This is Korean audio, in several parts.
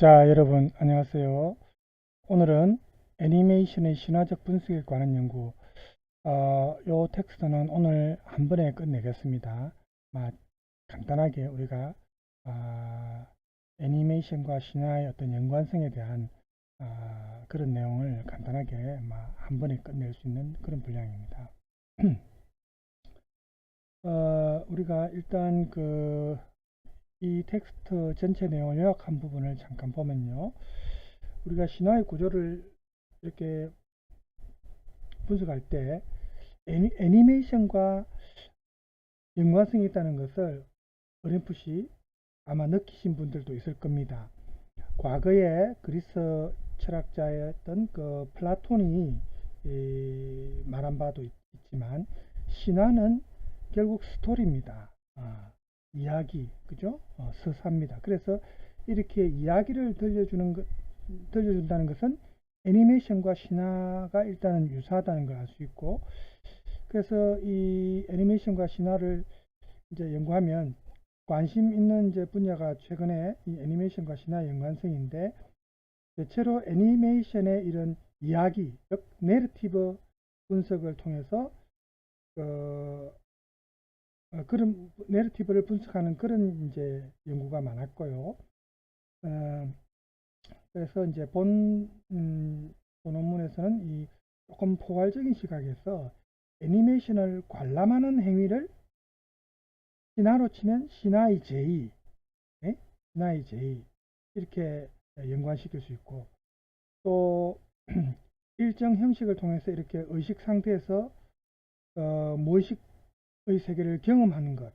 자, 여러분 안녕하세요. 오늘은 애니메이션의 신화적 분석에 관한 연구, 요 텍스트는 오늘 한 번에 끝내겠습니다. 간단하게 우리가 애니메이션과 신화의 어떤 연관성에 대한 그런 내용을 간단하게 한 번에 끝낼 수 있는 그런 분량입니다. 우리가 일단 이 텍스트 전체 내용을 요약한 부분을 잠깐 보면요. 우리가 신화의 구조를 이렇게 분석할 때 애니메이션과 연관성이 있다는 것을 어렴풋이 아마 느끼신 분들도 있을 겁니다. 과거에 그리스 철학자였던 플라톤이 말한 바도 있지만 신화는 결국 스토리입니다. 이야기, 그죠? 서사입니다. 그래서 이렇게 이야기를 들려준다는 것은 애니메이션과 신화가 일단은 유사하다는 걸 알 수 있고, 그래서 이 애니메이션과 신화를 이제 연구하면 관심 있는 이제 분야가 최근에 이 애니메이션과 신화의 연관성인데, 대체로 애니메이션의 이런 이야기, 즉 내러티브 분석을 통해서 그런 내러티브를 분석하는 그런 이제 연구가 많았고요. 그래서 이제 본 논문에서는 이 조금 포괄적인 시각에서 애니메이션을 관람하는 행위를 신화로 치면 신화의 제의, 신화의 제의 이렇게 연관시킬 수 있고, 또 일정 형식을 통해서 이렇게 의식 상태에서 무의식의 세계를 경험하는 것,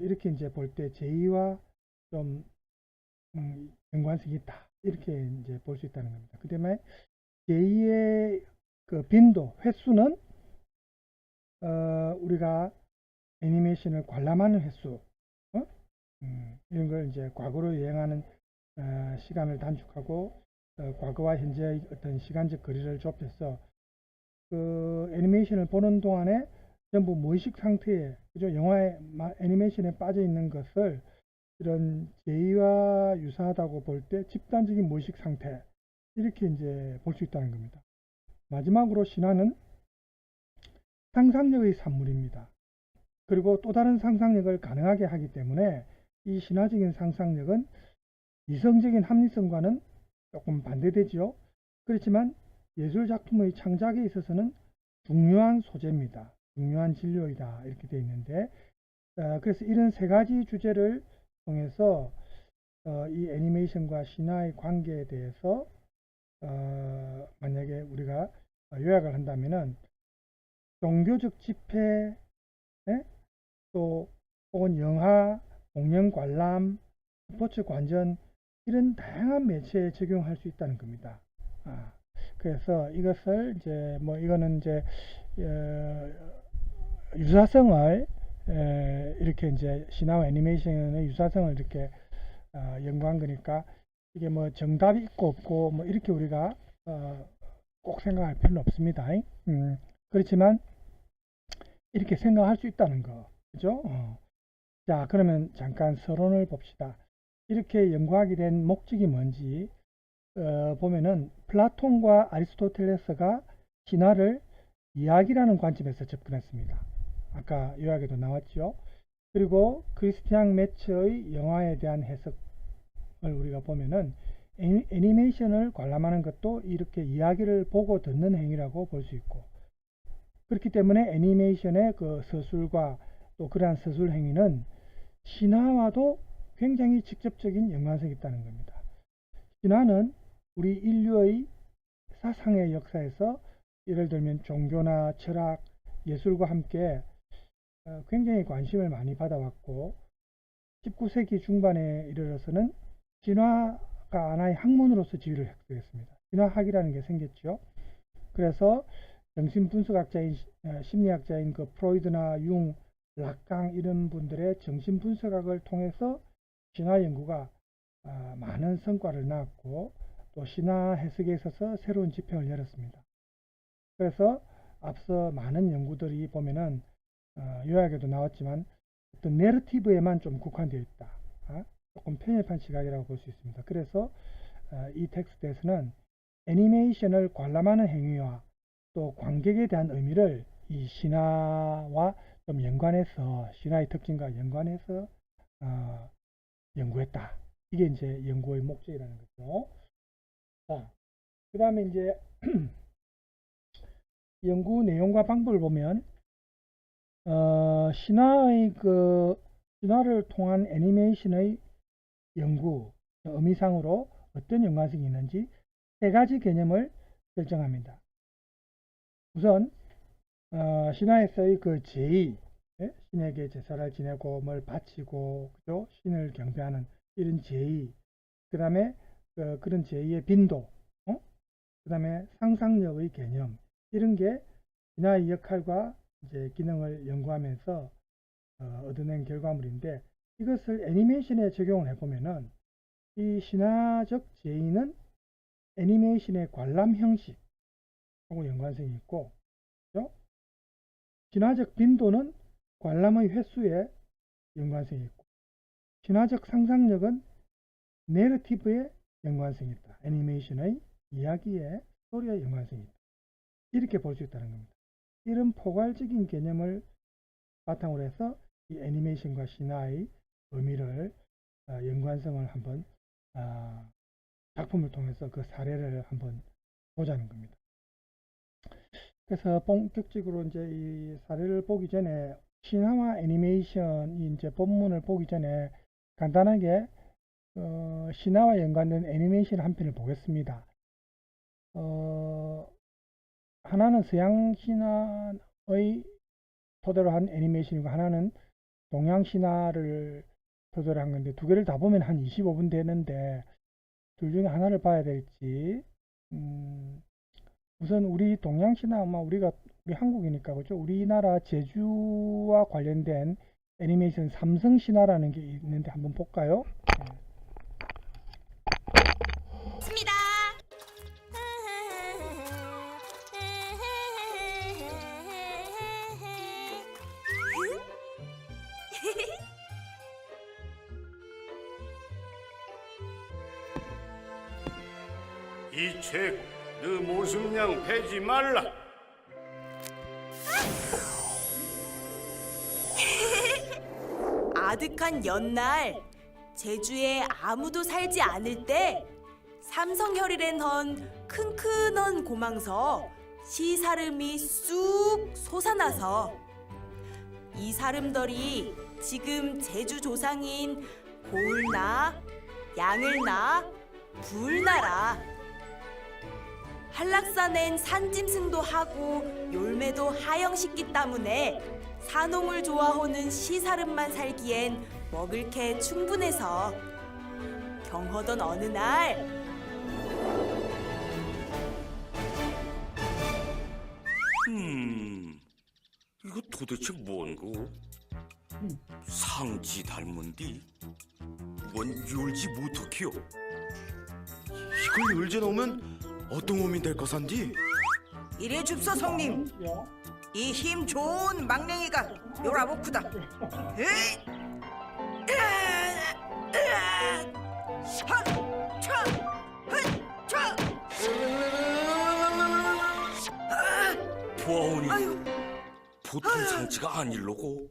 이렇게 이제 볼 때 제의와 좀 연관성이 있다, 이렇게 이제 볼 수 있다는 겁니다. 그 다음에 제의의 그 빈도, 횟수는 우리가 애니메이션을 관람하는 횟수, 이런 걸 이제 과거로 여행하는 시간을 단축하고 과거와 현재의 어떤 시간적 거리를 좁혀서 그 애니메이션을 보는 동안에 전부 무의식 상태에, 그죠? 영화의 애니메이션에 빠져 있는 것을 이런 제의와 유사하다고 볼 때 집단적인 무의식 상태, 이렇게 이제 볼 수 있다는 겁니다. 마지막으로 신화는 상상력의 산물입니다. 그리고 또 다른 상상력을 가능하게 하기 때문에 이 신화적인 상상력은 이성적인 합리성과는 조금 반대되지요. 그렇지만 예술작품의 창작에 있어서는 중요한 소재입니다. 중요한 진료이다, 이렇게 되어 있는데, 그래서 이런 세 가지 주제를 통해서 이 애니메이션과 신화의 관계에 대해서 만약에 우리가 요약을 한다면은 종교적 집회, 또 혹은 영화, 공연 관람, 스포츠 관전, 이런 다양한 매체에 적용할 수 있다는 겁니다. 그래서 이것을 이제 이거는 이제 유사성을 이렇게 이제 신화와 애니메이션의 유사성을 이렇게 연구한 거니까, 이게 정답이 있고 없고 이렇게 우리가 꼭 생각할 필요는 없습니다. 그렇지만 이렇게 생각할 수 있다는 거, 그죠? 자, 그러면 잠깐 서론을 봅시다. 이렇게 연구하게 된 목적이 뭔지 보면은 플라톤과 아리스토텔레스가 신화를 이야기라는 관점에서 접근했습니다. 아까 요약에도 나왔죠. 그리고 크리스티앙 매처의 영화에 대한 해석을 우리가 보면은 애니메이션을 관람하는 것도 이렇게 이야기를 보고 듣는 행위라고 볼 수 있고, 그렇기 때문에 애니메이션의 그 서술과 또 그러한 서술 행위는 신화와도 굉장히 직접적인 연관성이 있다는 겁니다. 신화는 우리 인류의 사상의 역사에서 예를 들면 종교나 철학, 예술과 함께 굉장히 관심을 많이 받아왔고, 19세기 중반에 이르러서는 신화가 하나의 학문으로서 지위를 획득했습니다. 신화학이라는 게 생겼죠. 그래서 정신분석학자인 심리학자인 프로이드나 융, 락강 이런 분들의 정신분석학을 통해서 신화 연구가 많은 성과를 낳았고, 또 신화 해석에 있어서 새로운 지평을 열었습니다. 그래서 앞서 많은 연구들이 보면은 요약에도 나왔지만 어떤 내러티브에만 좀 국한되어 있다. 조금 편협한 시각이라고 볼 수 있습니다. 그래서 이 텍스트에서는 애니메이션을 관람하는 행위와 또 관객에 대한 의미를 이 신화와 좀 연관해서 신화의 특징과 연관해서 연구했다. 이게 이제 연구의 목적이라는 거죠. 자, 그 다음에 이제 연구 내용과 방법을 보면 신화를 통한 애니메이션의 연구 의미상으로 어떤 연관성이 있는지 세 가지 개념을 결정합니다. 우선 신화에서의 그 제의, 신에게 제사를 지내고 뭘 바치고 그죠? 신을 경배하는 이런 제의, 그 다음에 그런 제의의 빈도, 그 다음에 상상력의 개념, 이런 게 신화의 역할과 이제 기능을 연구하면서 얻어낸 결과물인데, 이것을 애니메이션에 적용을 해보면은 이 신화적 제의는 애니메이션의 관람 형식하고 연관성이 있고, 그렇죠? 신화적 빈도는 관람의 횟수에 연관성이 있고, 신화적 상상력은 내러티브에 연관성이 있다. 애니메이션의 이야기에 스토리에 연관성이 있다. 이렇게 볼 수 있다는 겁니다. 이런 포괄적인 개념을 바탕으로 해서 이 애니메이션과 신화의 의미를 연관성을 한번 작품을 통해서 그 사례를 한번 보자는 겁니다. 그래서 본격적으로 이제 이 사례를 보기 전에 신화와 애니메이션 이제 본문을 보기 전에 간단하게 신화와 연관된 애니메이션 한 편을 보겠습니다. 하나는 서양 신화의 토대로 한 애니메이션이고 하나는 동양 신화를 토대로 한 건데, 두 개를 다 보면 한 25분 되는데 둘 중에 하나를 봐야 될지, 우선 우리 동양 신화, 우리 한국이니까 그죠? 우리나라 제주와 관련된 애니메이션 삼성 신화라는 게 있는데 한번 볼까요? 습니다. 이 책 너 모습량 패지 말라. 아득한 연날 제주에 아무도 살지 않을 때 삼성혈이란 헌 큰큰한 고망서 시사름이 쑥 솟아나서 이 사름들이 지금 제주 조상인 고을나 양을나 불나라. 한락산엔 산짐승도 하고 열매도 하영시기 때문에 산홍을 좋아하는 시사름만 살기엔 먹을 게 충분해서 경허던 어느 날 이거 도대체 뭔고? 상지 닮은디? 뭔 열지 못하기요? 이걸 열져 놓으면 어떤 몸이 될 것인지? 이래 줍소 성님, 이 힘 좋은 망랭이가 요라보쿠다. 보아오니 아유. 보통 상치가 아닐로고.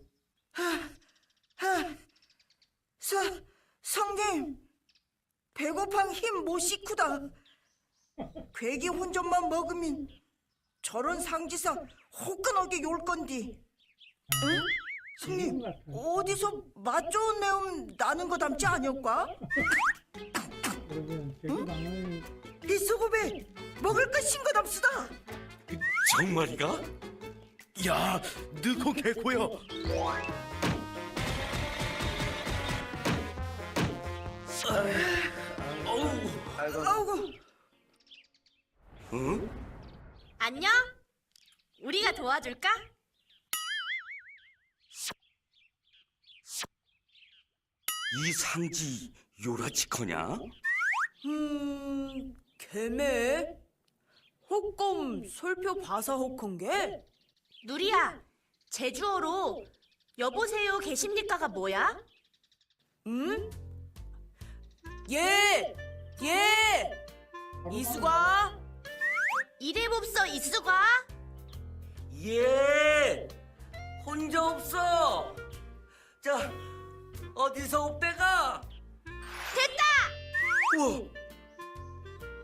성님, 배고팡 힘 못 싣구다. 괴기 혼전만 먹으면 저런 상지상 호끈하게 요올 건디. 응? 성님, 어디서 맛 좋은 내음 나는 거 담지 아니었까? 여러분, 제주 방송이 이 수고배 먹을 거 신거 담수다. 정말이가? 야, 너그 개코야. 아이고. 응? 안녕? 우리가 도와줄까? 이 상지 요라치커냐? 개매? 혹검 솔표 바사 혹한 게? 누리야, 제주어로 여보세요 계십니까가 뭐야? 응? 예! 예! 이수가? 이름 없어 이수가? 예, 혼자 없어. 자, 어디서 오빼가? 됐다! 우와,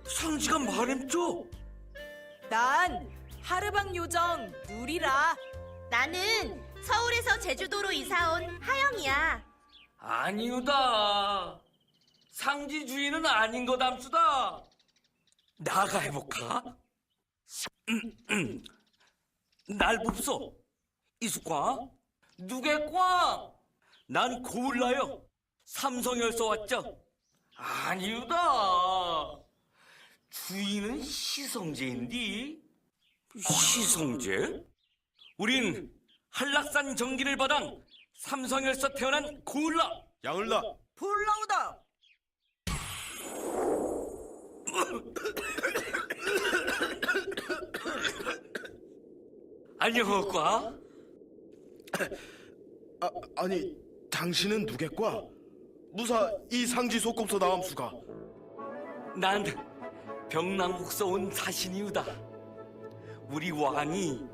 상지가 말했죠? 난 하르방 요정 누리라. 나는 서울에서 제주도로 이사온 하영이야. 아니우다. 상지 주인은 아닌 거 담수다. 나가 해볼까? 날 봅소. 이수과? 누구과? 난 고울라요. 삼성열서 왔죠. 아니우다. 주인은 시성제인디. 시성제? 우린 한락산 정기를 바당 삼성열서 태어난 고울라. 양을라. 불나오다. 안녕하과? 아니 당신은 누겠과? 무사 이 상지 속곱서 나함수가. 난 병남국서 온 사신이우다. 우리 왕이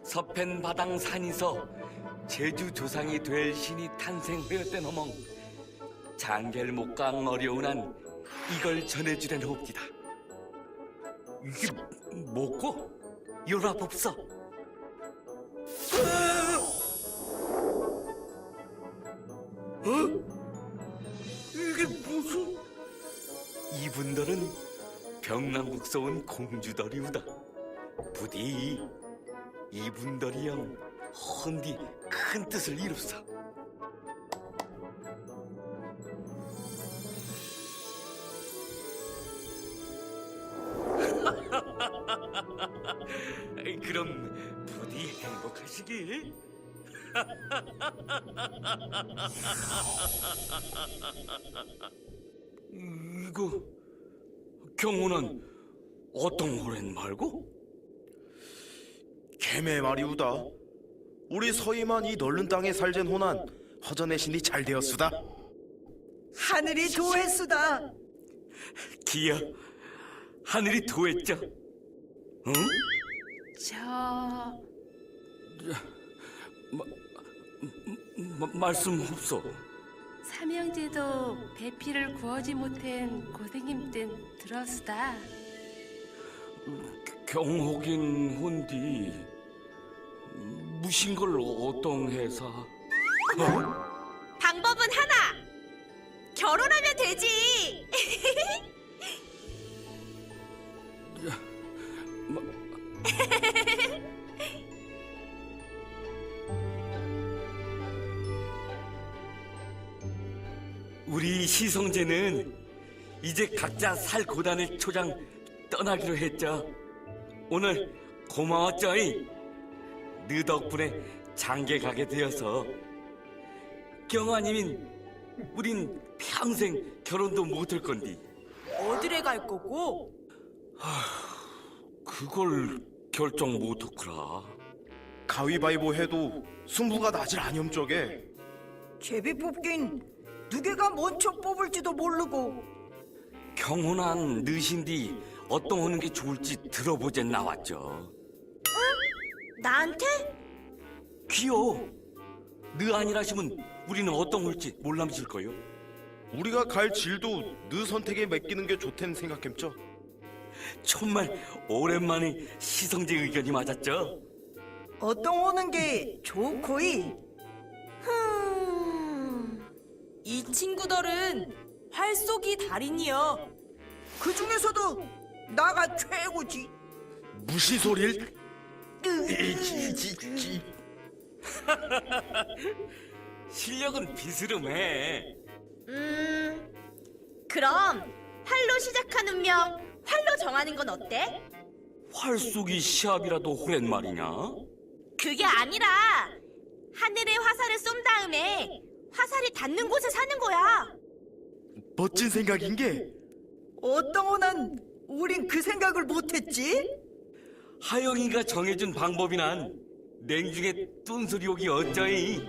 서펜 바당 산에서 제주 조상이 될 신이 탄생하였던 허멍 장계를 못강 어려운 한 이걸 전해주려는 옵디다. 이게 뭐고? 요랍없어. 이게 무슨? 이분들은 병남국서 온 공주들이우다. 부디 이분들이영 헌디 큰 뜻을 이루사. 그럼 부디 행복하시길. 이거 경호는 어떤 호렌 말고? 개매 말이우다. 우리 서이만 이 널른 땅에 살젠 호난 허전의 신이 잘 되었수다. 하늘이 도했수다. 기야, 하늘이 도했죠? 응? 저 말씀 없어. 삼형제도 배피를 구하지 못한 고생님 땐 들었수다. 경호긴 혼디 무신 걸 어떤 회사? 방법은 하나. 결혼하면 되지. 우리 시성제는 이제 각자 살 고단을 초장 떠나기로 했죠. 오늘 고마웠죠이. 너 덕분에 장계 가게 되어서. 경아님인 우린 평생 결혼도 못할 건디. 어디래 갈 거고? 그걸 결정 못하구라. 가위바위보 해도 승부가 나질 아니엄쪽에. 제비 뽑긴 누개가 먼저 뽑을지도 모르고. 경호난 느신디 어떤 하는 게 좋을지 들어보젠 나왔죠. 나한테? 귀여워. 너 아니라시면 우리는 어떤 hol지 몰람실 거요. 우리가 갈 질도 너 선택에 맡기는 게 좋댄 생각했죠. 정말 오랜만에 시성제 의견이 맞았죠. 어떤 오는 게 좋고이. 이 친구들은 활쏘기 달인이여. 그 중에서도 나가 최고지. 무시 소릴? 실력은 비스름해. 그럼 활로 시작한 운명 활로 정하는 건 어때? 활쏘기 시합이라도 호란 말이냐? 그게 아니라 하늘에 화살을 쏜 다음에 화살이 닿는 곳에 사는 거야. 멋진 생각인 게. 어떤 오는 우린 그 생각을 못했지. 하영이가 정해준 방법이란 냉중에 뚠소리 오기 어쩌이.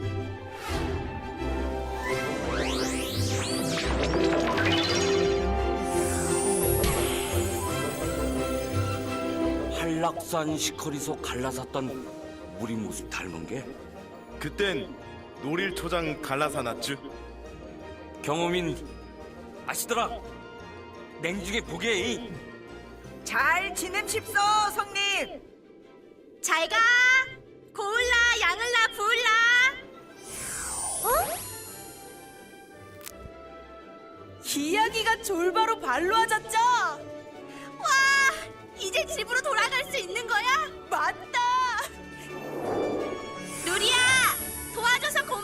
낙산 시커리소 갈라섰던 우리 모습 닮은 게 그땐 노릴초장 갈라사 놨쥬. 경험인 아시더라. 냉중에 보게. 잘 지냄십소, 성님. 잘 가. 고을라, 양을라, 부을라. 이야기가 졸바로 발로 하졌죠? 와, 이제 집으로 돌아갈 수 있는 거야? 맞다. 누리야, 도와줘서 고마워.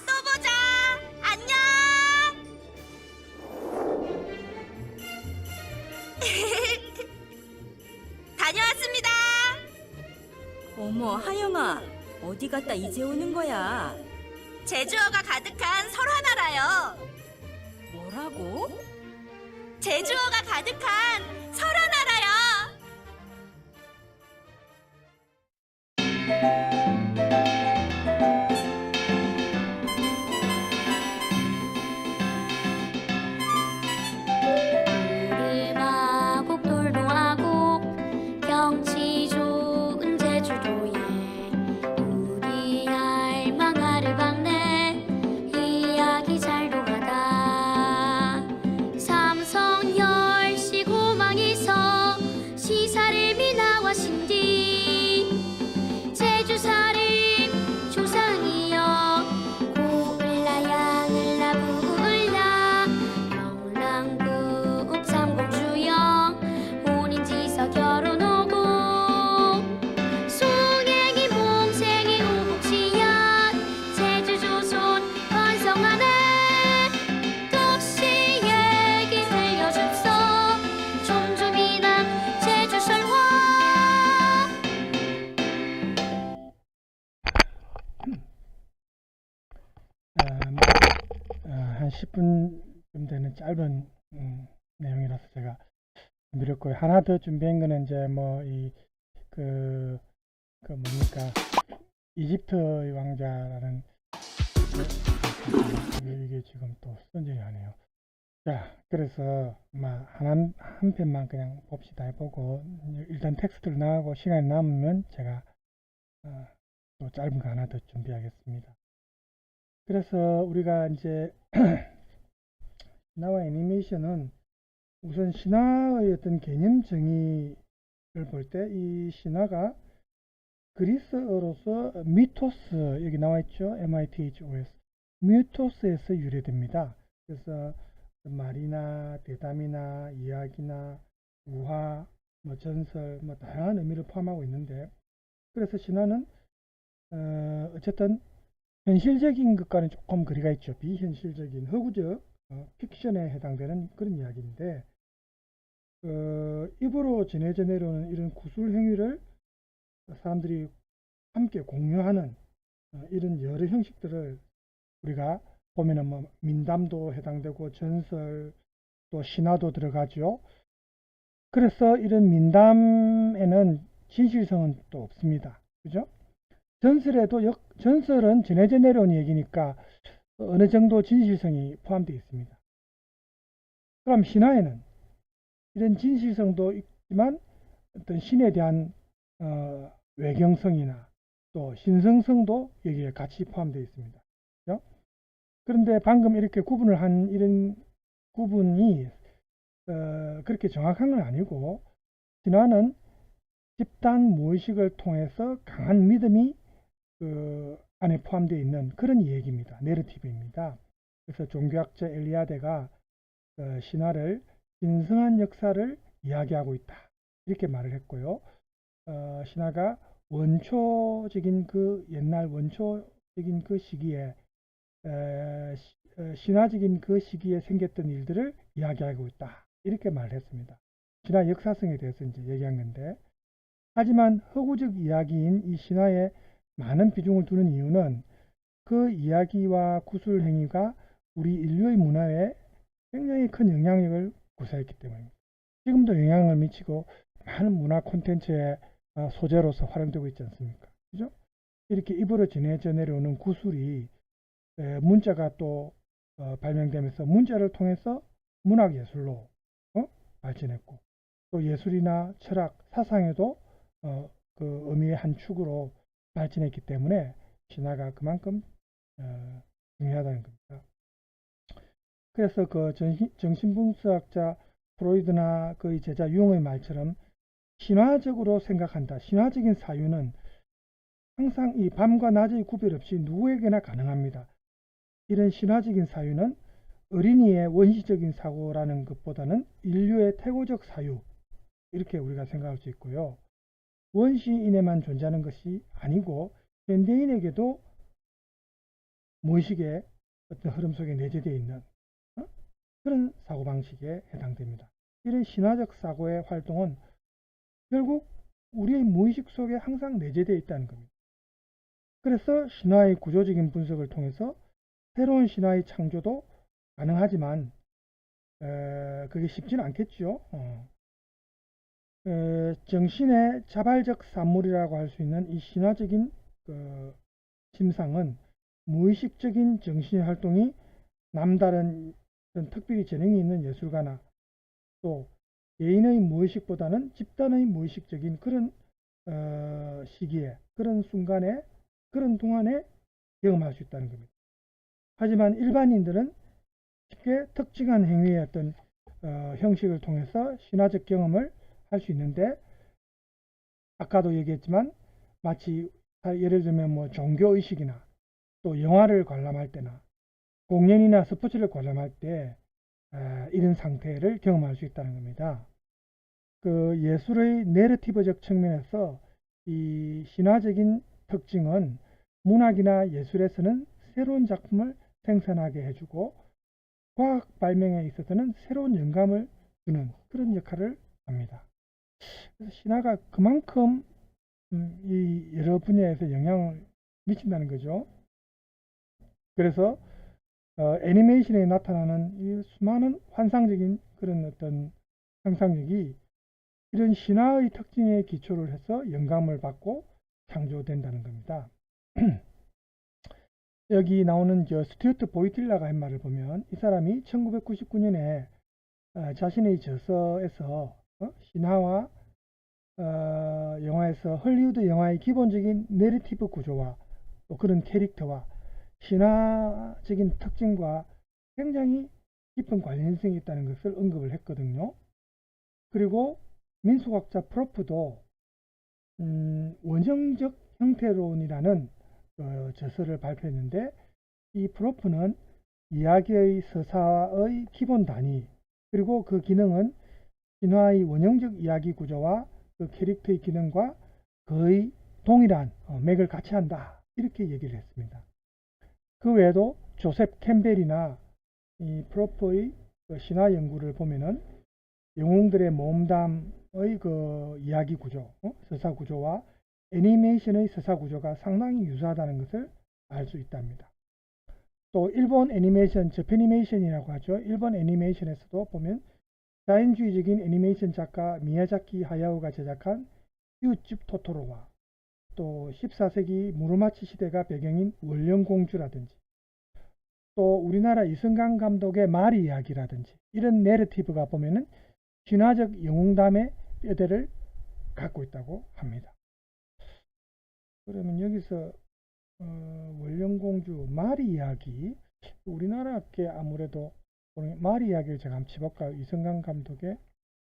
또 보자. 안녕. 다녀왔습니다. 어머, 하영아, 어디 갔다 이제 오는 거야? 제주어가 가득한 설화나라요. 뭐라고? 제주어가 가득한 설화나라요. 우리마곡 돌동하고 경치 좋은 제주도에 우리 할망아를 박네 이야기 잘 통하다. 삼성 열시 고망에서 시사를 미나와 신디 제주사림 조상이여 고을라 양을라 부을라 영랑국 삼공주영 혼인지서 결혼오고 송행이 몽생이 오국시연 제주조선 번성하네. 독시 얘기 들려줍소 촌주미남 제주설화. 한 10분쯤 되는 짧은 내용이라서 제가 준비했고요. 하나 더 준비한 거는 이제 뭐 그 뭡니까 이집트의 왕자라는 이게 지금 또 선정이 하네요. 자, 그래서 한 편만 그냥 봅시다 해보고 일단 텍스트를 나가고 시간이 남으면 제가 또 짧은 거 하나 더 준비하겠습니다. 그래서 우리가 이제 신화와 애니메이션은 우선 신화의 어떤 개념 정의를 볼 때 이 신화가 그리스어로서 미토스, 여기 나와 있죠. MITHOS. 미토스에서 유래됩니다. 그래서 말이나 대담이나 이야기나 우화, 뭐 전설, 뭐 다양한 의미를 포함하고 있는데, 그래서 신화는 어쨌든 현실적인 것과는 조금 거리가 있죠. 비현실적인 허구적 픽션에 해당되는 그런 이야기인데, 입으로 전해져 내려오는 이런 구술 행위를 사람들이 함께 공유하는 이런 여러 형식들을 우리가 보면은 뭐 민담도 해당되고 전설 또 신화도 들어가죠. 그래서 이런 민담에는 진실성은 또 없습니다. 그죠? 전설은 전해져 내려온 얘기니까 어느 정도 진실성이 포함되어 있습니다. 그럼 신화에는 이런 진실성도 있지만 어떤 신에 대한 외경성이나 또 신성성도 여기에 같이 포함되어 있습니다. 그렇죠? 그런데 방금 이렇게 구분을 한 이런 구분이 그렇게 정확한 건 아니고, 신화는 집단 무의식을 통해서 강한 믿음이 그 안에 포함되어 있는 그런 얘기입니다. 내러티브입니다. 그래서 종교학자 엘리아데가 신화를 신성한 역사를 이야기하고 있다, 이렇게 말을 했고요. 신화가 원초적인 옛날 원초적인 그 시기에 신화적인 그 시기에 생겼던 일들을 이야기하고 있다, 이렇게 말을 했습니다. 신화 역사성에 대해서 이제 얘기한 건데, 하지만 허구적 이야기인 이 신화에 많은 비중을 두는 이유는 그 이야기와 구술 행위가 우리 인류의 문화에 굉장히 큰 영향력을 구사했기 때문입니다. 지금도 영향을 미치고 많은 문화 콘텐츠의 소재로서 활용되고 있지 않습니까? 그죠? 이렇게 입으로 전해져 내려오는 구술이 문자가 또 발명되면서 문자를 통해서 문학 예술로 발전했고, 또 예술이나 철학, 사상에도 그 의미의 한 축으로 발전했기 때문에 신화가 그만큼 중요하다는 겁니다. 그래서 그 정신분석학자 프로이드나 그의 제자 융의 말처럼 신화적으로 생각한다. 신화적인 사유는 항상 이 밤과 낮의 구별 없이 누구에게나 가능합니다. 이런 신화적인 사유는 어린이의 원시적인 사고라는 것보다는 인류의 태고적 사유, 이렇게 우리가 생각할 수 있고요. 원시인에만 존재하는 것이 아니고 현대인에게도 무의식의 어떤 흐름 속에 내재되어 있는 그런 사고방식에 해당됩니다. 이런 신화적 사고의 활동은 결국 우리의 무의식 속에 항상 내재되어 있다는 겁니다. 그래서 신화의 구조적인 분석을 통해서 새로운 신화의 창조도 가능하지만 그게 쉽지는 않겠죠. 정신의 자발적 산물이라고 할 수 있는 이 신화적인 침상은 무의식적인 정신의 활동이 남다른 특별히 재능이 있는 예술가나 또 개인의 무의식보다는 집단의 무의식적인 그런 시기에, 그런 순간에, 그런 동안에 경험할 수 있다는 겁니다. 하지만 일반인들은 쉽게 특징한 행위의 어떤 형식을 통해서 신화적 경험을 할 수 있는데, 아까도 얘기했지만 마치 예를 들면 뭐 종교의식이나 또 영화를 관람할 때나 공연이나 스포츠를 관람할 때 이런 상태를 경험할 수 있다는 겁니다. 그 예술의 내러티브적 측면에서 이 신화적인 특징은 문학이나 예술에서는 새로운 작품을 생산하게 해주고 과학 발명에 있어서는 새로운 영감을 주는 그런 역할을 합니다. 그래서 신화가 그만큼 이 여러 분야에서 영향을 미친다는 거죠. 그래서 애니메이션에 나타나는 이 수많은 환상적인 그런 어떤 상상력이 이런 신화의 특징에 기초를 해서 영감을 받고 창조된다는 겁니다. 여기 나오는 스튜어트 보이틸라가 한 말을 보면 이 사람이 1999년에 자신의 저서에서 신화와 영화에서 헐리우드 영화의 기본적인 내러티브 구조와 또 그런 캐릭터와 신화적인 특징과 굉장히 깊은 관련성이 있다는 것을 언급을 했거든요. 그리고 민속학자 프로프도 원형적 형태론이라는 저서를 발표했는데, 이 프로프는 이야기의 서사의 기본 단위 그리고 그 기능은 신화의 원형적 이야기 구조와 그 캐릭터의 기능과 거의 동일한 맥을 같이 한다, 이렇게 얘기를 했습니다. 그 외에도 조셉 캠벨이나 이 프로프의 신화 연구를 보면은 영웅들의 몸담의 그 이야기 구조, 서사 구조와 애니메이션의 서사 구조가 상당히 유사하다는 것을 알 수 있답니다. 또 일본 애니메이션, 저페니메이션이라고 하죠. 일본 애니메이션에서도 보면 자연주의적인 애니메이션 작가 미야자키 하야오가 제작한 이웃집 토토로와 또 14세기 무로마치 시대가 배경인 원령공주라든지 또 우리나라 이승강 감독의 마리 이야기라든지 이런 내러티브가 보면은 신화적 영웅담의 뼈대를 갖고 있다고 합니다. 그러면 여기서 원령공주 마리 이야기, 우리나라께 아무래도 마리 이야기를 제가 한번 쳐볼까요? 이승강 감독의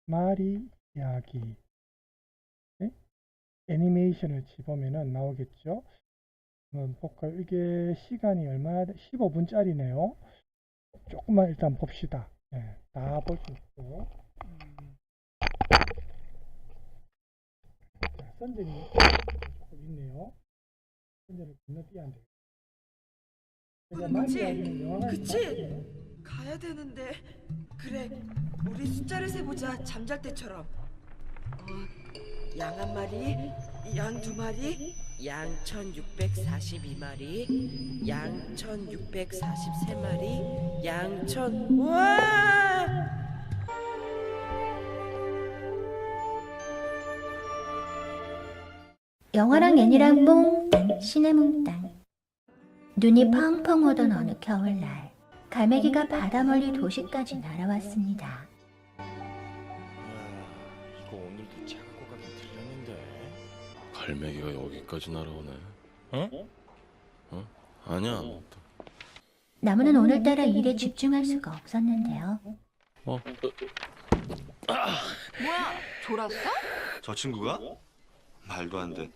마리 이야기 애니메이션을 치보면은 나오겠죠. 한번 볼까요? 이게 시간이 얼마나 15분짜리네요. 조금만 일단 봅시다. 네, 다 볼 수 있고. 선전이 조금 있네요. 선전을 건너뛰어야 안 돼요. 그치? 가야 되는데. 그래, 우리 숫자를 세보자. 잠잘 때처럼. 양 한 마리, 양 두 마리, 양 1642마리, 양 1643마리, 양 1000... 우와! 영화랑 애니랑 몽땅 시네몽땅. 눈이 펑펑 오던 어느 겨울날, 갈매기가 바다 멀리 도시까지 날아왔습니다. 갈매기가 여기까지 날아오네. 어? 아니야. 나무는 오늘따라 일에 집중할 수가 없었는데요. 뭐야, 졸았어? 저 친구가? 말도 안 돼.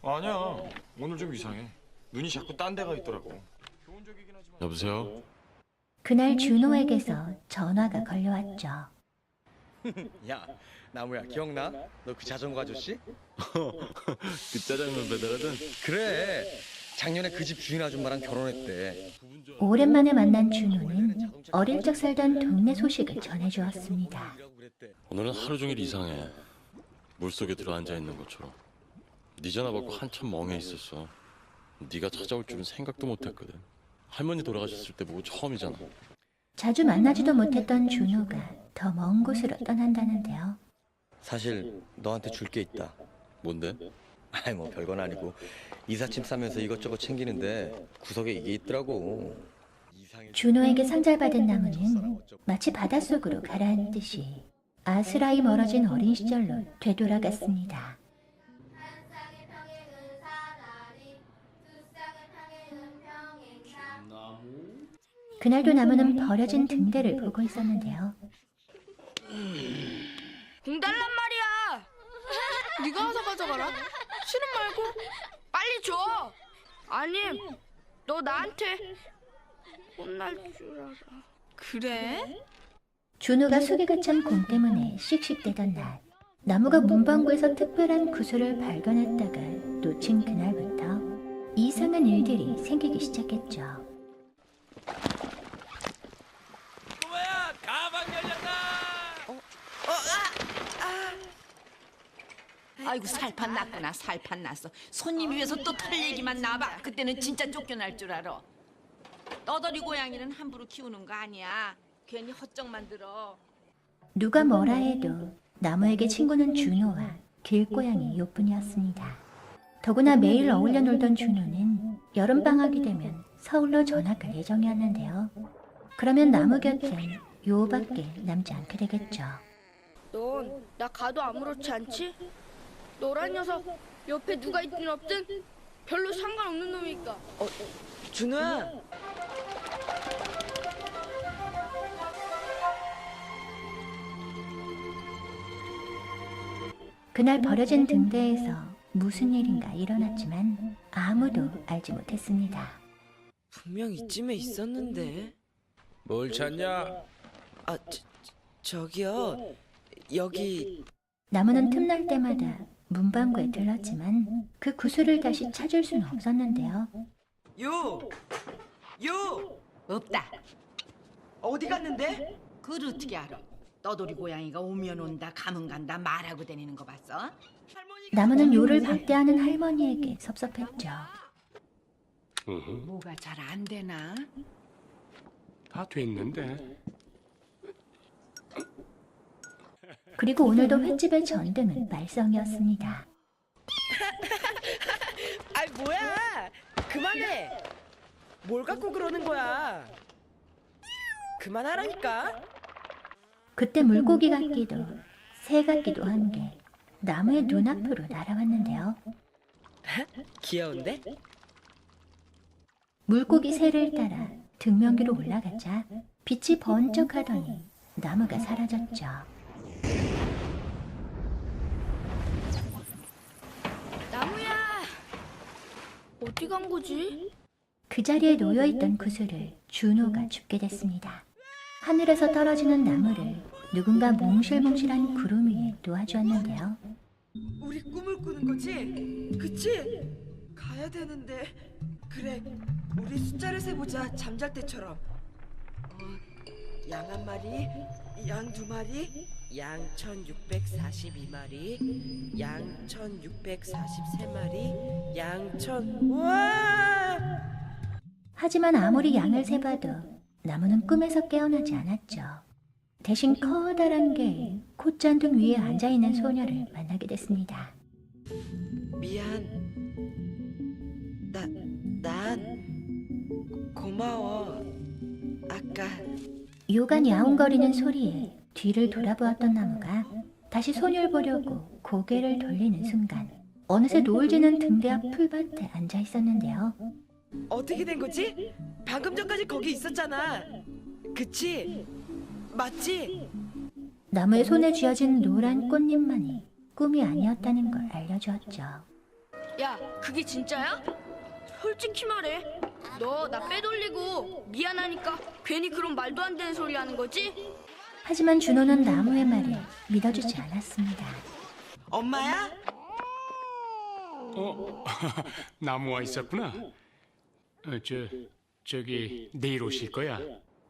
아니야. 오늘 좀 이상해. 눈이 자꾸 딴 데가 있더라고. 여보세요? 그날 준호에게서 전화가 걸려왔죠. 야, 나무야 기억나? 너 그 자전거 아저씨? 그 짜장면 배달하던? 그래. 작년에 그 집 주인 아줌마랑 결혼했대. 오랜만에 만난 준호는 어릴 적 살던 동네 소식을 전해주었습니다. 오늘은 하루 종일 이상해. 물속에 들어앉아 있는 것처럼. 네 전화 받고 한참 멍해 있었어. 네가 찾아올 줄은 생각도 못했거든. 할머니 돌아가셨을 때 보고 처음이잖아. 자주 만나지도 못했던 준호가 더 먼 곳으로 떠난다는데요. 사실 너한테 줄 게 있다. 뭔데? 아이 뭐 별건 아니고 이삿짐 싸면서 이것저것 챙기는데 구석에 이게 있더라고. 준호에게 상잘받은 나무는 마치 바닷속으로 가라앉듯이 아스라이 멀어진 어린 시절로 되돌아갔습니다. 그날도 나무는 버려진 등대를 보고 있었는데요. 공 달란 말이야. 네가 와서 가져가라. 싫은 말고 빨리 줘. 아니, 너 나한테 혼날 줄 알아. 그래? 준호가 속에가 찬 공 때문에 씩씩대던 날, 나무가 문방구에서 특별한 구슬을 발견했다가 놓친 그날부터 이상한 일들이 생기기 시작했죠. 뭐야, 가방 열렸다. 아이고 살판 났구나. 살판 났어. 손님 위해서 또 털 얘기만 나봐. 그때는 진짜 쫓겨날 줄 알아. 떠돌이 고양이는 함부로 키우는 거 아니야. 괜히 헛정 만들어. 누가 뭐라 해도 나무에게 친구는 준호와 길고양이 요뿐이었습니다. 더구나 매일 어울려 놀던 준호는 여름방학이 되면 서울로 전학 갈 예정이었는데요. 그러면 나무 곁엔 요밖에 남지 않게 되겠죠. 넌 나 가도 아무렇지 않지? 너란 녀석 옆에 누가 있든 없든 별로 상관없는 놈이니까. 준호야. 그날 버려진 등대에서 무슨 일인가 일어났지만 아무도 알지 못했습니다. 분명 이쯤에 있었는데. 뭘 찾냐? 아, 저기요. 여기 나무는 틈날 때마다 문방구에 들렀지만 그 구슬을 다시 찾을 수는 없었는데요. 요! 없다. 어디 갔는데? 그걸 어떻게 알아? 떠돌이 고양이가 오면 온다, 가면 간다 말하고 다니는 거 봤어? 나무는 요를 박대하는 할머니에게 섭섭했죠. 뭐가 잘 안 되나? 다 됐는데. 그리고 오늘도 횟집의 전등은 말썽이었습니다. 아이 뭐야? 그만해. 뭘 갖고 그러는 거야? 그만하라니까. 그때 물고기 같기도 새 같기도 한 게 나무의 눈앞으로 날아왔는데요. 귀여운데? 물고기 새를 따라 등면기로 올라가자 빛이 번쩍하더니 나무가 사라졌죠. 나무야, 어디 간 거지? 그 자리에 놓여있던 구슬을 준호가 줍게 됐습니다. 하늘에서 떨어지는 나무를 누군가 몽실몽실한 구름 위에 놓아주었는데요. 우리 꿈을 꾸는 거지? 그치? 가야 되는데. 그래, 우리 숫자를 세보자. 잠잘 때처럼. 양 한 마리, 양 두 마리, 양 1642마리, 양 1643마리, 양 1000... 우와! 하지만 아무리 양을 세봐도 나무는 꿈에서 깨어나지 않았죠. 대신 커다란 게 콧잔등 위에 앉아있는 소녀를 만나게 됐습니다. 미안. 난 고마워. 아까 요가 야옹거리는 소리에 뒤를 돌아보았던 나무가 다시 소녀를 보려고 고개를 돌리는 순간 어느새 노을 지는 등대 앞 풀밭에 앉아 있었는데요. 어떻게 된 거지? 방금 전까지 거기 있었잖아. 그치? 맞지? 나무의 손에 쥐어진 노란 꽃잎만이 꿈이 아니었다는 걸 알려주었죠. 야, 그게 진짜야? 솔직히 말해. 너 나 빼돌리고 미안하니까 괜히 그런 말도 안 되는 소리 하는 거지? 하지만 준호는 나무의 말을 믿어주지 않았습니다. 엄마야? 나무와 있었구나. 저기 내일 오실 거야.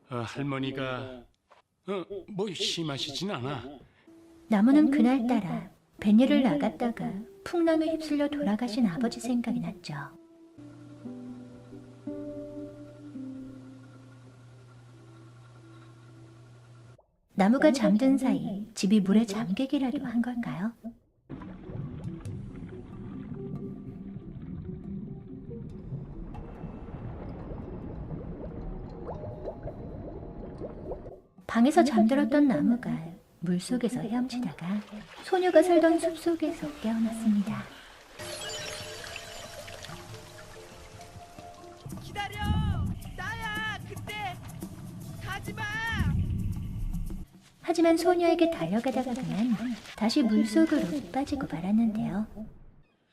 할머니가 뭐 심하시진 않아. 나무는 그날따라 뱃일을 나갔다가 풍랑에 휩쓸려 돌아가신 아버지 생각이 났죠. 나무가 잠든 사이 집이 물에 잠기기라도 한 걸까요? 방에서 잠들었던 나무가 물속에서 헤엄치다가 소녀가 살던 숲속에서 깨어났습니다. 기다려! 나야! 그때! 가지마! 하지만 소녀에게 달려가다가 그만 다시 물속으로 빠지고 말았는데요.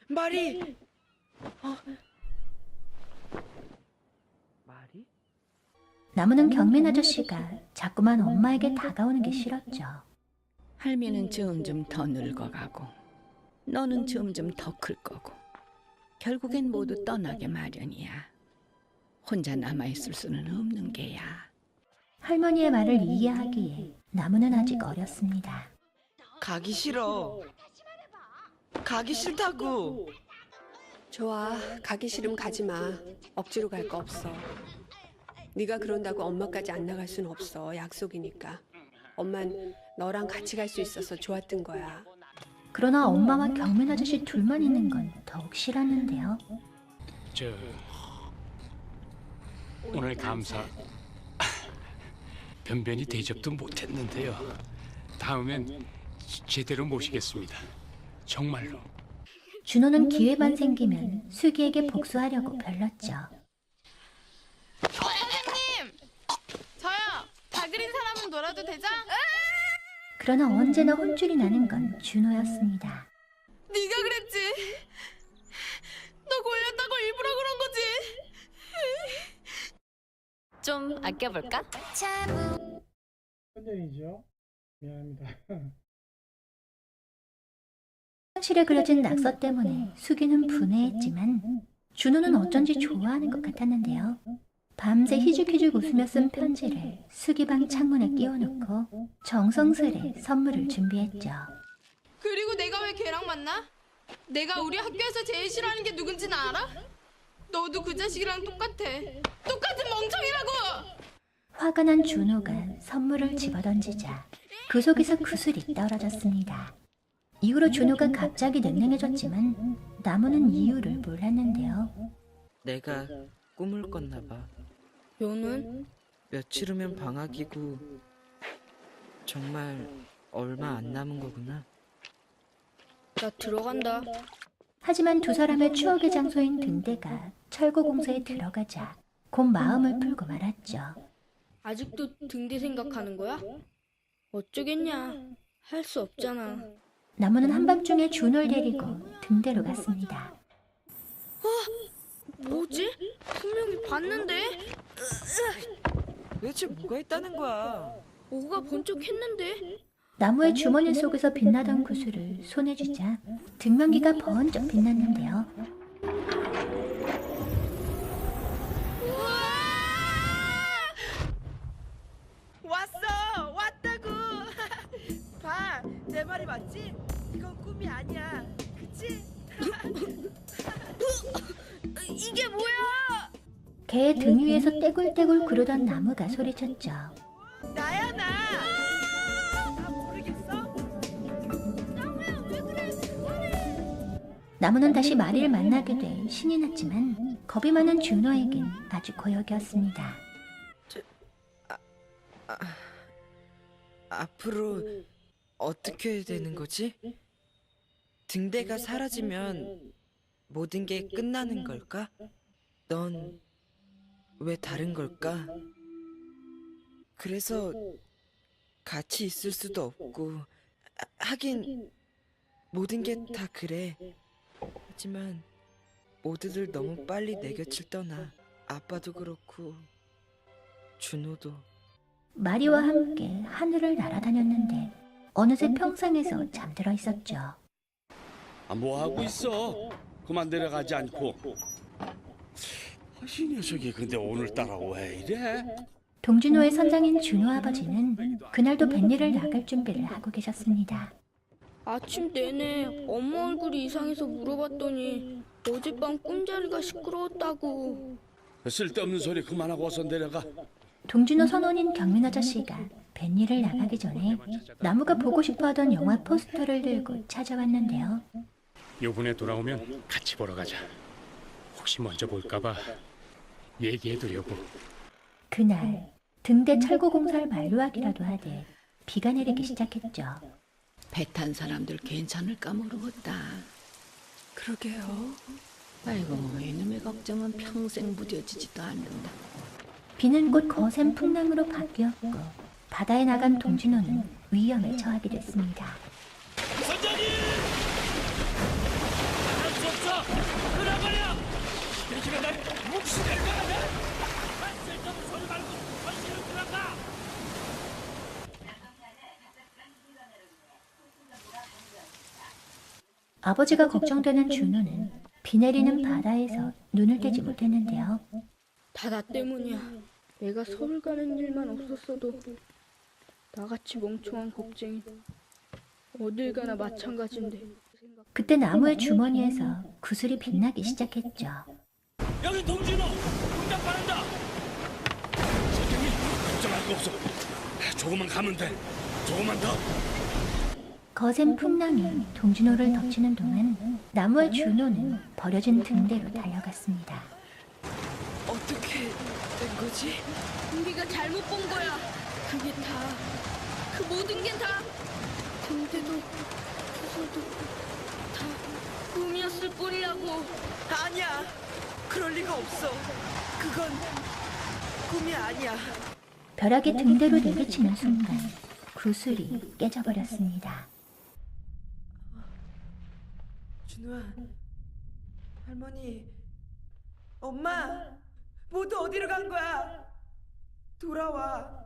마리! 나무는 경민 아저씨가 자꾸만 엄마에게 다가오는 게 싫었죠. 할미는 점점 더 늙어가고 너는 점점 더 클 거고 결국엔 모두 떠나게 마련이야. 혼자 남아있을 수는 없는 게야. 할머니의 말을 이해하기에 나무는 아직 어렸습니다. 가기 싫어. 가기 싫다고. 좋아, 가기 싫으면 가지 마. 억지로 갈 거 없어. 네가 그런다고 엄마까지 안 나갈 순 없어. 약속이니까. 엄만 너랑 같이 갈 수 있어서 좋았던 거야. 그러나 엄마와 경민 아저씨 둘만 있는 건 더욱 싫었는데요. 오늘 감사. 변변히 대접도 못했는데요. 다음엔 제대로 모시겠습니다. 정말로. 준호는 기회만 생기면 수기에게 복수하려고 별렀죠. 선생님! 저요! 다 그린 사람은 놀아도 되죠? 그러나 언제나 혼쭐이 나는 건 준호였습니다. 네가 그랬지. 너 골렸다고 일부러 그런 거지. 좀 아껴볼까? 선전이죠. 미안합니다. 현실에 그려진 낙서 때문에 수기는 분해했지만 준호는 어쩐지 좋아하는 것 같았는데요. 밤새 희죽희죽 웃으며 쓴 편지를 수기방 창문에 끼워놓고 정성스레 선물을 준비했죠. 그리고 내가 왜 걔랑 만나? 내가 우리 학교에서 제일 싫어하는 게 누군지는 알아? 너도 그 자식이랑 똑같아. 똑같은 멍청이라고! 화가 난 준호가 선물을 집어던지자 그 속에서 구슬이 떨어졌습니다. 이후로 준호가 갑자기 냉랭해졌지만 나무는 이유를 몰랐는데요. 내가 꿈을 꿨나 봐. 너는? 며칠 후면 방학이고 정말 얼마 안 남은 거구나. 나 들어간다. 하지만 두 사람의 추억의 장소인 등대가 철거 공사에 들어가자 곧 마음을 풀고 말았죠. 아직도 등대 생각하는 거야? 어쩌겠냐. 할 수 없잖아. 나무는 한밤중에 준호를 데리고 등대로 갔습니다. 뭐지? 분명히 봤는데? 도대체 뭐가 있다는 거야? 뭐가 번쩍했는데? 나무의 주머니 속에서 빛나던 구슬을 손에 쥐자 등면기가 번쩍 빛났는데요. 왔어! 왔다고! 봐! 내 말이 맞지? 이건 꿈이 아니야. 그치? 이게 뭐야? 개의 등 위에서 떼굴떼굴 구르던 나무가 소리쳤죠. 나야 나! 나 모르겠어? 나무야 왜 그래? 나무는 다시 마리를 만나게 돼 신이 났지만 겁이 많은 준호에겐 아주 고역이었습니다. 앞으로 어떻게 되는 거지? 등대가 사라지면 모든 게 끝나는 걸까? 넌 왜 다른 걸까? 그래서 같이 있을 수도 없고, 하긴 모든 게 다 그래. 하지만 모두들 너무 빨리 내 곁을 떠나. 아빠도 그렇고 준호도. 마리와 함께 하늘을 날아다녔는데 어느새 평상에서 잠들어 있었죠. 뭐 하고 있어? 그만 내려가지 않고. 이 녀석이 근데 오늘따라 왜 이래? 동준호의 선장인 준호 아버지는 그날도 뱃일을 나갈 준비를 하고 계셨습니다. 아침 내내 엄마 얼굴이 이상해서 물어봤더니 어젯밤 꿈자리가 시끄러웠다고. 쓸데없는 소리 그만하고 어서 내려가. 동준호 선원인 경민 아저씨가 뱃일을 나가기 전에 나무가 보고 싶어하던 영화 포스터를 들고 찾아왔는데요. 요번에 돌아오면 같이 보러 가자. 혹시 먼저 볼까봐 얘기해두려고. 그날 등대 철거 공사를 만료하기라도 하되 비가 내리기 시작했죠. 배 탄 사람들 괜찮을까 모르겠다. 그러게요. 아이고, 이놈의 걱정은 평생 무뎌지지도 않는다. 비는 곧 거센 풍랑으로 바뀌었고 바다에 나간 동준호는 위험에 처하게 됐습니다. 선장님! 할 수 없어! 그나버려! 대신에 날 몫이 될 거야! 쓸데없는 소리 말고 현실을 들어가! 아버지가 걱정되는 준호는 비 내리는 바다에서 눈을 떼지 못했는데요. 다 나 때문이야. 내가 서울 가는 일만 없었어도 나같이 멍청한 겁쟁이 어딜 가나 마찬가지인데. 그때 나무의 주머니에서 구슬이 빛나기 시작했죠. 여기 동진호! 공작 바란다! 선장님, 걱정할 거 없어. 조금만 가면 돼. 조금만 더. 거센 풍랑이 동준호를 덮치는 동안 나무의 준호는 버려진 등대로 달려갔습니다. 어떻게 된 거지? 우리가 잘못 본 거야. 그게 다, 그 모든 게 다, 등대도 주소도 다 꿈이었을 뿐이라고. 아니야. 그럴 리가 없어. 그건 꿈이 아니야. 벼락이 등대로 내리치는 순간 구슬이 깨져버렸습니다. 준호야, 할머니, 엄마, 모두 어디로 간 거야? 돌아와.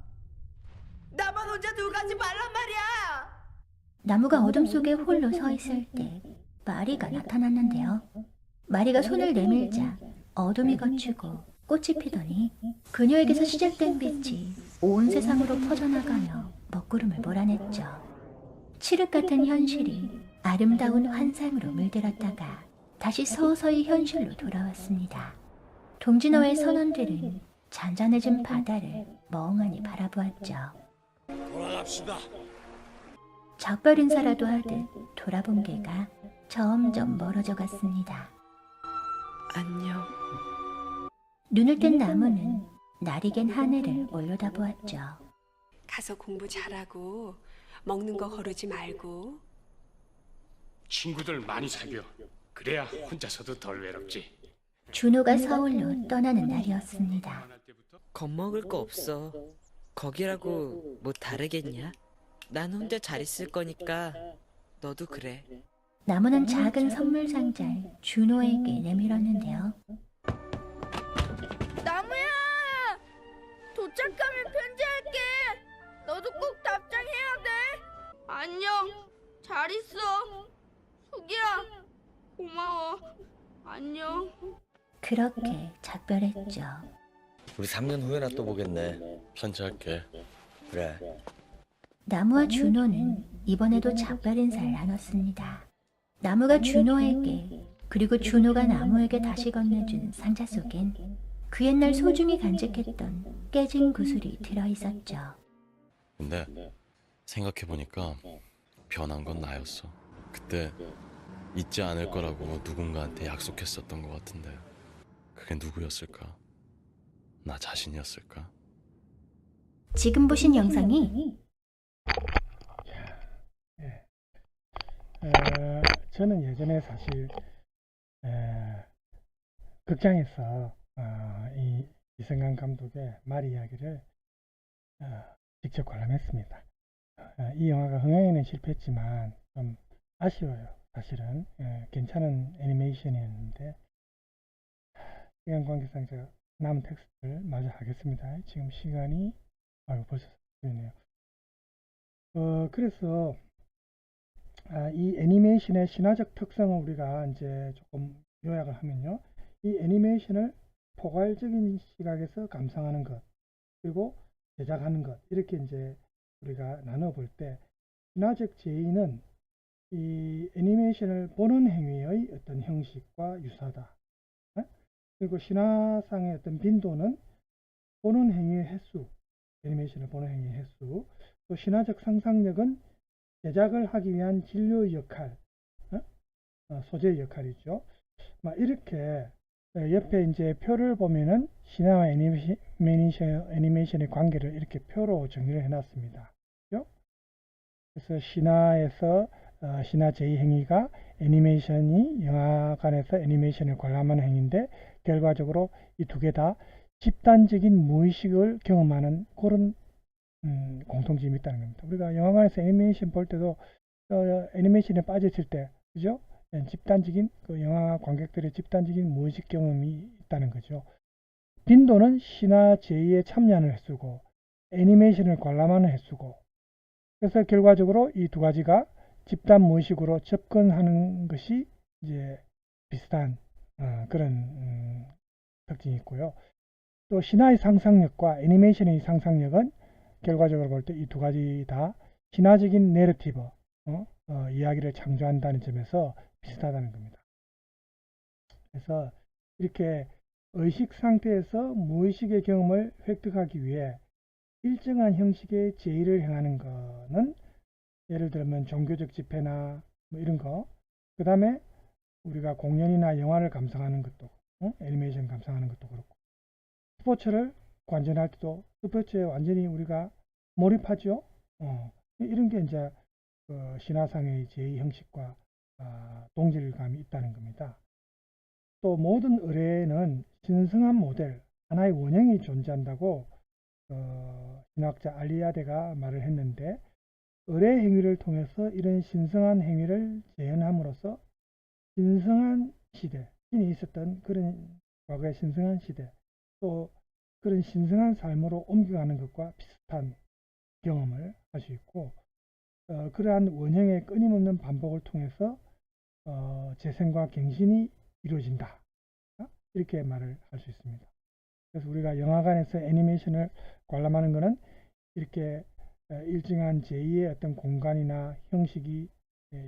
나만 혼자 두고 가지 말란 말이야. 나무가 어둠 속에 홀로 서 있을 때 마리가 나타났는데요. 마리가 손을 내밀자 어둠이 걷히고 꽃이 피더니 그녀에게서 시작된 빛이 온 세상으로 퍼져나가며 먹구름을 몰아냈죠. 칠흑 같은 현실이 아름다운 환상으로 물들었다가 다시 서서히 현실로 돌아왔습니다. 동진호의 선원들은 잔잔해진 바다를 멍하니 바라보았죠. 돌아갑시다. 작별 인사라도 하듯 돌아본 개가 점점 멀어져 갔습니다. 안녕. 눈을 뜬 나무는 날이갠 하늘을 올려다보았죠. 가서 공부 잘하고 먹는 거 거르지 말고. 친구들 많이 사귀어. 그래야 혼자서도 덜 외롭지. 준호가 서울로 떠나는 날이었습니다. 겁먹을 거 없어. 거기라고 뭐 다르겠냐? 난 혼자 잘 있을 거니까 너도 그래. 나무는 작은 선물 상자를 준호에게 내밀었는데요. 나무야! 도착하면 편지할게. 너도 꼭 답장해야 돼. 안녕. 잘 있어. 수기야. 고마워. 안녕. 그렇게 작별했죠. 우리 3년 후에나 또 보겠네. 편지할게. 그래. 나무와 준호는 이번에도 작별 인사를 나눴습니다. 나무가 준호에게 그리고 준호가 나무에게 다시 건네준 상자 속엔 그 옛날 소중히 간직했던 깨진 구슬이 들어있었죠. 근데 생각해보니까 변한 건 나였어. 그때 잊지 않을 거라고 누군가한테 약속했었던 것 같은데 그게 누구였을까? 나 자신이었을까? 지금 보신 영상이 저는 예전에 사실 극장에서 이 이승관 감독의 마리 이야기를 직접 관람했습니다. 이 영화가 흥행에는 실패했지만 좀 아쉬워요. 사실은 괜찮은 애니메이션이었는데 시간 관계상 제가 남은 텍스트를 마저 하겠습니다. 지금 시간이 벌써 됐네요. 그래서 이 애니메이션의 신화적 특성을 우리가 이제 조금 요약을 하면요. 이 애니메이션을 포괄적인 시각에서 감상하는 것, 그리고 제작하는 것, 이렇게 이제 우리가 나눠볼 때, 신화적 제의는 이 애니메이션을 보는 행위의 어떤 형식과 유사하다. 그리고 신화상의 어떤 빈도는 보는 행위의 횟수, 애니메이션을 보는 행위의 횟수, 또 신화적 상상력은 제작을 하기 위한 진료의 역할, 소재의 역할이죠. 이렇게 옆에 이제 표를 보면은 신화와 애니메이션의 관계를 이렇게 표로 정리를 해놨습니다. 그렇죠? 그래서 신화에서 신화 제의 행위가 애니메이션이 영화관에서 애니메이션을 관람하는 행위인데, 결과적으로 이 두 개 다 집단적인 무의식을 경험하는 그런 공통점이 있다는 겁니다. 우리가 영화관에서 애니메이션 볼 때도 애니메이션에 빠졌을 때, 그죠? 집단적인 영화 관객들의 집단적인 무의식 경험이 있다는 거죠. 빈도는 신화 제의에 참여하는 횟수고 애니메이션을 관람하는 횟수고, 그래서 결과적으로 이 두 가지가 집단 무의식으로 접근하는 것이 이제 비슷한 그런 특징이 있고요. 또 신화의 상상력과 애니메이션의 상상력은 결과적으로 볼 때 이 두 가지 다 신화적인 내러티브, 이야기를 창조한다는 점에서 비슷하다는 겁니다. 그래서 이렇게 의식 상태에서 무의식의 경험을 획득하기 위해 일정한 형식의 제의를 행하는 것은, 예를 들면 종교적 집회나 뭐 이런 거, 그 다음에 우리가 공연이나 영화를 감상하는 것도, 애니메이션 감상하는 것도 그렇고, 스포츠를 관전할 때도 스포츠에 완전히 우리가 몰입하죠. 이런 게 이제 신화상의 제의 형식과 동질감이 있다는 겁니다. 또 모든 의뢰에는 신성한 모델, 하나의 원형이 존재한다고 신학자 알리아데가 말을 했는데, 의뢰 행위를 통해서 이런 신성한 행위를 재현함으로써 신성한 시대, 신이 있었던 그런 과거의 신성한 시대, 또 그런 신성한 삶으로 옮겨가는 것과 비슷한 경험을 할 수 있고, 그러한 원형의 끊임없는 반복을 통해서 재생과 갱신이 이루어진다. 이렇게 말을 할 수 있습니다. 그래서 우리가 영화관에서 애니메이션을 관람하는 것은 이렇게 일정한 제2의 어떤 공간이나 형식이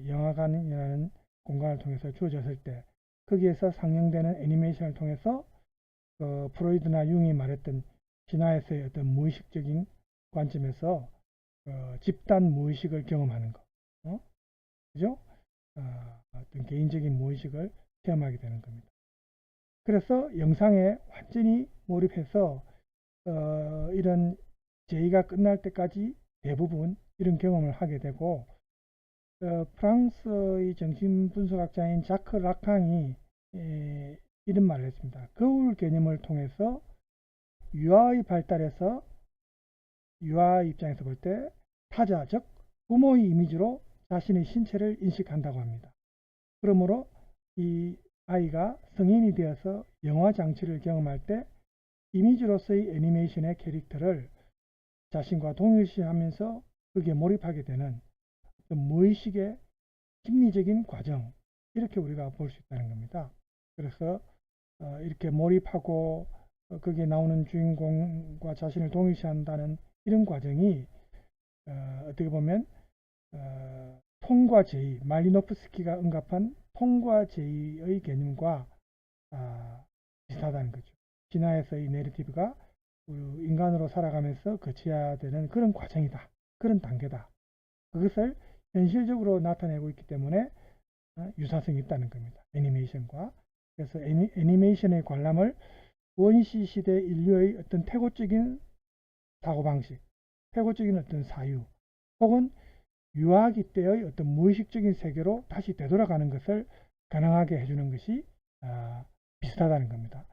영화관이라는 공간을 통해서 주어졌을 때, 거기에서 상영되는 애니메이션을 통해서 프로이드나 융이 말했던 신화에서의 어떤 무의식적인 관점에서 집단 무의식을 경험하는 것, 그죠? 어떤 개인적인 무의식을 체험하게 되는 겁니다. 그래서 영상에 완전히 몰입해서 이런 제의가 끝날 때까지 대부분 이런 경험을 하게 되고, 프랑스의 정신분석학자인 자크 라캉이 이런 말을 했습니다. 거울 개념을 통해서 유아의 발달에서 유아 입장에서 볼 때 타자, 즉 부모의 이미지로 자신의 신체를 인식한다고 합니다. 그러므로 이 아이가 성인이 되어서 영화 장치를 경험할 때 이미지로서의 애니메이션의 캐릭터를 자신과 동일시하면서 거기에 몰입하게 되는 무의식의 심리적인 과정, 이렇게 우리가 볼 수 있다는 겁니다. 그래서 이렇게 몰입하고 거기에 나오는 주인공과 자신을 동일시한다는 이런 과정이 어떻게 보면 통과 제의, 말리노프스키가 언급한 통과 제의의 개념과 비슷하다는 거죠. 신화에서의 내러티브가 인간으로 살아가면서 거쳐야 되는 그런 과정이다, 그런 단계다. 그것을 현실적으로 나타내고 있기 때문에 유사성이 있다는 겁니다. 애니메이션과. 그래서 애니메이션의 관람을 원시 시대 인류의 어떤 태고적인 사고방식, 태고적인 어떤 사유, 혹은 유아기 때의 어떤 무의식적인 세계로 다시 되돌아가는 것을 가능하게 해주는 것이 비슷하다는 겁니다.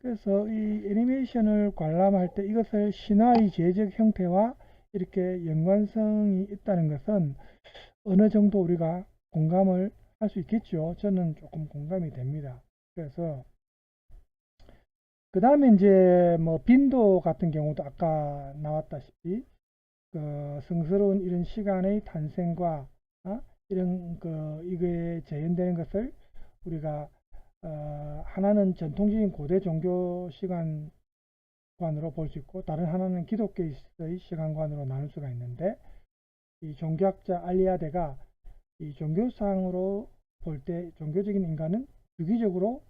그래서 이 애니메이션을 관람할 때 이것을 신화의 재해적 형태와 이렇게 연관성이 있다는 것은 어느 정도 우리가 공감을 할 수 있겠죠. 저는 조금 공감이 됩니다. 그래서 그 다음에 이제 뭐 빈도 같은 경우도 아까 나왔다시피 그 성스러운 이런 시간의 탄생과 이런 이거에 재현되는 것을 우리가 하나는 전통적인 고대 종교 시간관으로 볼 수 있고 다른 하나는 기독교의 시간관으로 나눌 수가 있는데 이 종교학자 알리아데가 이 종교상으로 볼 때 종교적인 인간은 주기적으로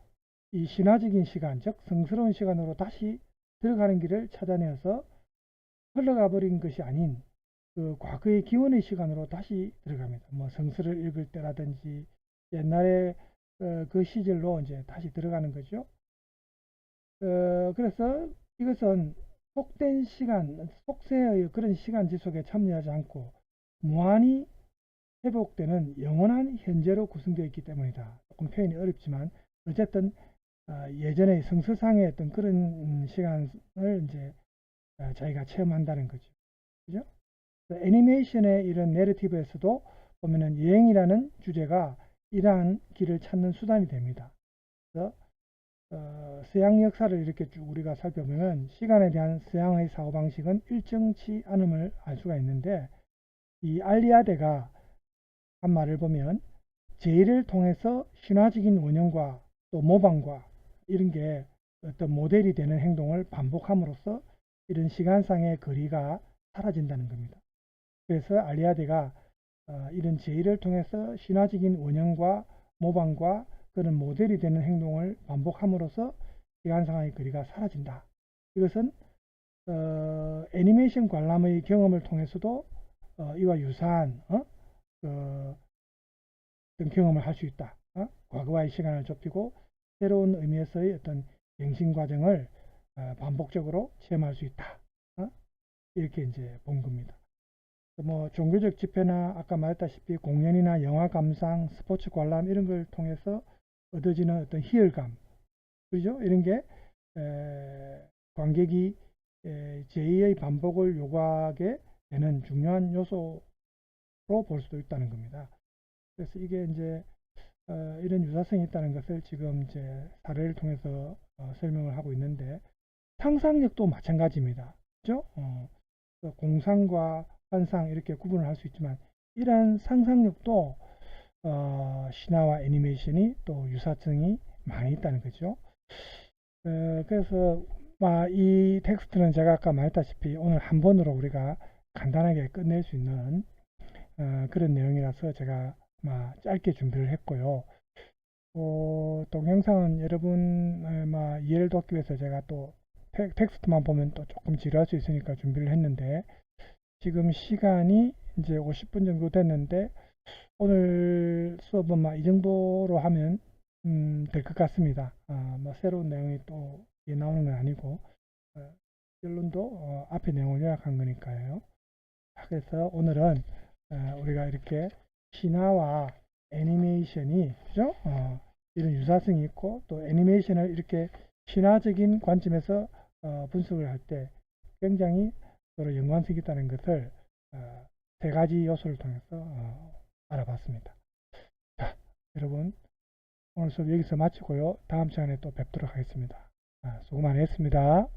이 신화적인 시간, 즉 성스러운 시간으로 다시 들어가는 길을 찾아내어서 흘러가 버린 것이 아닌 그 과거의 기원의 시간으로 다시 들어갑니다. 뭐 성서를 읽을 때라든지 옛날에 그 시절로 이제 다시 들어가는 거죠. 그래서 이것은 속된 시간, 속세의 그런 시간 지속에 참여하지 않고 무한히 회복되는 영원한 현재로 구성되어 있기 때문이다. 조금 표현이 어렵지만 어쨌든 예전에 성서상의 어떤 그런 시간을 이제 자기가 체험한다는 거죠. 그죠? 애니메이션의 이런 내러티브에서도 보면은 여행이라는 주제가 이러한 길을 찾는 수단이 됩니다. 그래서 서양 역사를 이렇게 쭉 우리가 살펴보면 시간에 대한 서양의 사고방식은 일정치 않음을 알 수가 있는데 이 알리아데가 한 말을 보면 제의를 통해서 신화적인 원형과 또 모방과 이런 게 어떤 모델이 되는 행동을 반복함으로써 이런 시간상의 거리가 사라진다는 겁니다. 그래서 알리아데가 이런 제의를 통해서 신화적인 원형과 모방과 그런 모델이 되는 행동을 반복함으로써 시간상의 거리가 사라진다. 이것은 애니메이션 관람의 경험을 통해서도 이와 유사한 어떤 경험을 할 수 있다. 과거와의 시간을 좁히고 새로운 의미에서의 어떤 갱신 과정을 반복적으로 체험할 수 있다. 이렇게 이제 본 겁니다. 뭐 종교적 집회나 아까 말했다시피 공연이나 영화 감상, 스포츠 관람 이런 걸 통해서 얻어지는 어떤 희열감, 그죠? 이런 게 관객이 제의의 반복을 요구하게 되는 중요한 요소로 볼 수도 있다는 겁니다. 그래서 이게 이제 이런 유사성이 있다는 것을 지금 이제 사례를 통해서 설명을 하고 있는데 상상력도 마찬가지입니다. 그죠? 공상과 환상 이렇게 구분을 할 수 있지만 이러한 상상력도 신화와 애니메이션이 또 유사성이 많이 있다는 거죠. 그래서 이 텍스트는 제가 아까 말했다시피 오늘 한 번으로 우리가 간단하게 끝낼 수 있는 그런 내용이라서 제가 짧게 준비를 했고요. 동영상은 여러분 이해를 돕기 위해서 제가 또 텍스트만 보면 또 조금 지루할 수 있으니까 준비를 했는데 지금 시간이 이제 50분 정도 됐는데 오늘 수업은 이 정도로 하면 될 것 같습니다. 새로운 내용이 또 나오는 건 아니고 결론도 앞에 내용을 요약한 거니까요. 그래서 오늘은 우리가 이렇게 신화와 애니메이션이 그죠? 이런 유사성이 있고 또 애니메이션을 이렇게 신화적인 관점에서 분석을 할 때 굉장히 서로 연관성이 있다는 것을 세 가지 요소를 통해서 알아봤습니다. 자, 여러분 오늘 수업 여기서 마치고요. 다음 시간에 또 뵙도록 하겠습니다. 수고 많이 했습니다.